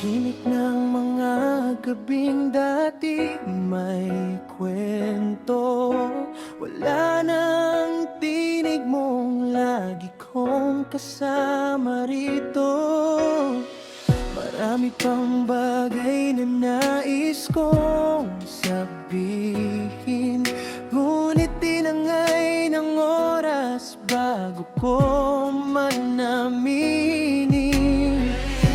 Tahimik ng mga gabing dati may kwento. Wala nang tinig mong lagi kong kasama rito. Marami pang bagay na nais kong sabihin, ngunit tinangay ng oras bago ko man aminin.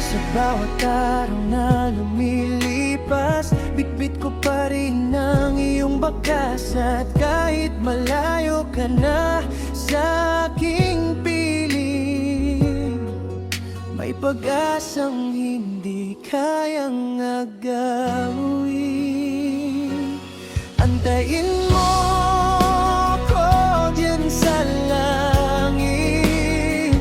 Sa bawat araw na lumilipas, bitbit ko pa rin ang iyong bakas. At kahit malayo ka na sa aking piling, may pag-asang hindi kayang agawin. Antayin mo ko diyan sa langit,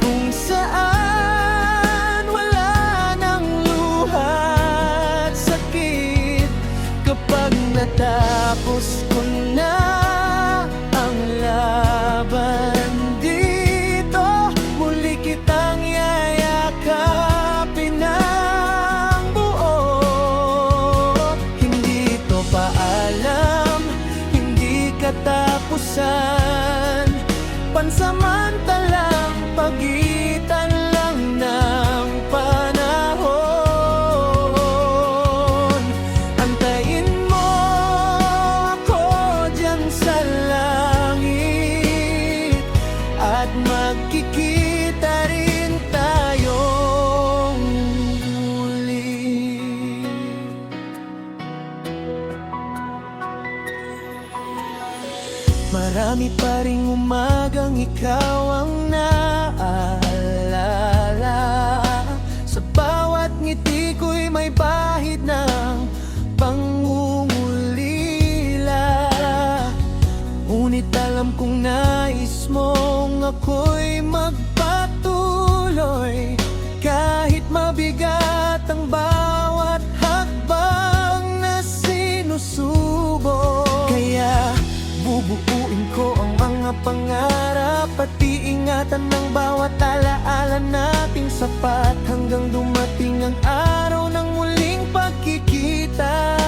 kung saan wala nang luha at sakit. Kapag natapos ko na ang laban dito, muli kitang yayakapin ng buo. Hindi ito paalam, hindi katapusan, pansamantalang pagitan lang ng panahon. Antayin mo ako diyan sa langit, at magkikita rin tayong muli. Marami pa ring umagang ikaw ang naalala. Sa bawat ngiti ko'y may bahid ng pangungulila. Ngunit alam kong nais mong ako'y magpatuloy, kahit mabigat ang bawat hakbang na sinusubok. Kaya bubuuin ko ang mga pangarap, pati ingatan ng bawat alaala nating sapat, hanggang dumating ang araw ng muling pagkikita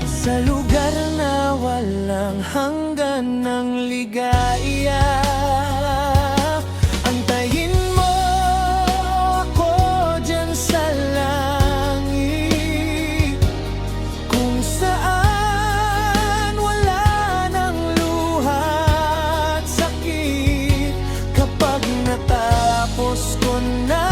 sa lugar na walang hanggan ng ligaya. Antayin mo ako diyan sa langit, kung saan wala nang luha at sakit. Kapag natapos ko na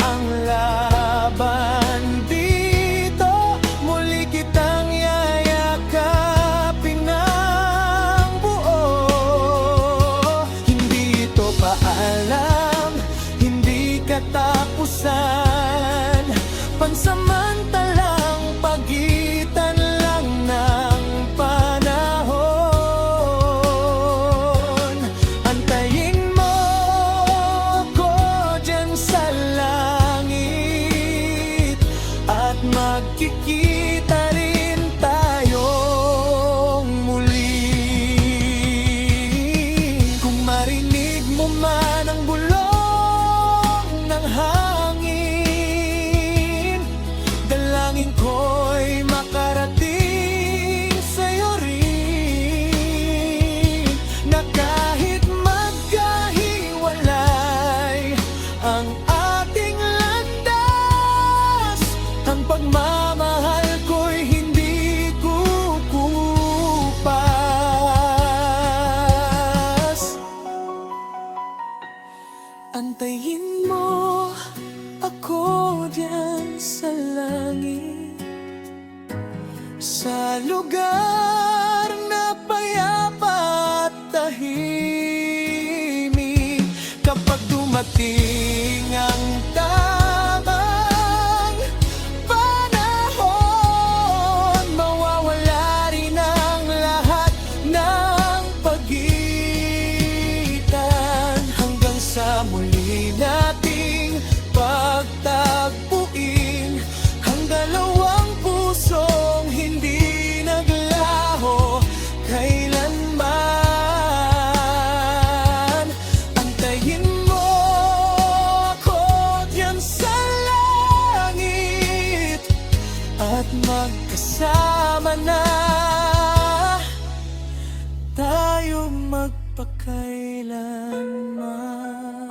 ang laban dito, muli kitang yayakapin ng buo. Hindi ito paalam, hindi katapusan, pansamantalang pagitan lang ng panahon. Antayin mo ko diyan sa langit, at magkikita rin tayong muli. Kung marinig mo man ang bulong ng hangin, dalangin ko'y makarating sa'yo rin, na kahit magkahiwalay ang ating landas, ang pagmamahal ko'y hindi kukupas. Antayin mo ako diyan sa langit, sa lugar na payapa at tahimik. Kapag dumating ang tamang panahon, mawawala rin ang lahat ng pagitan, hanggang sa muli nating pagtagpuin at magkasama na tayo magpakailanman.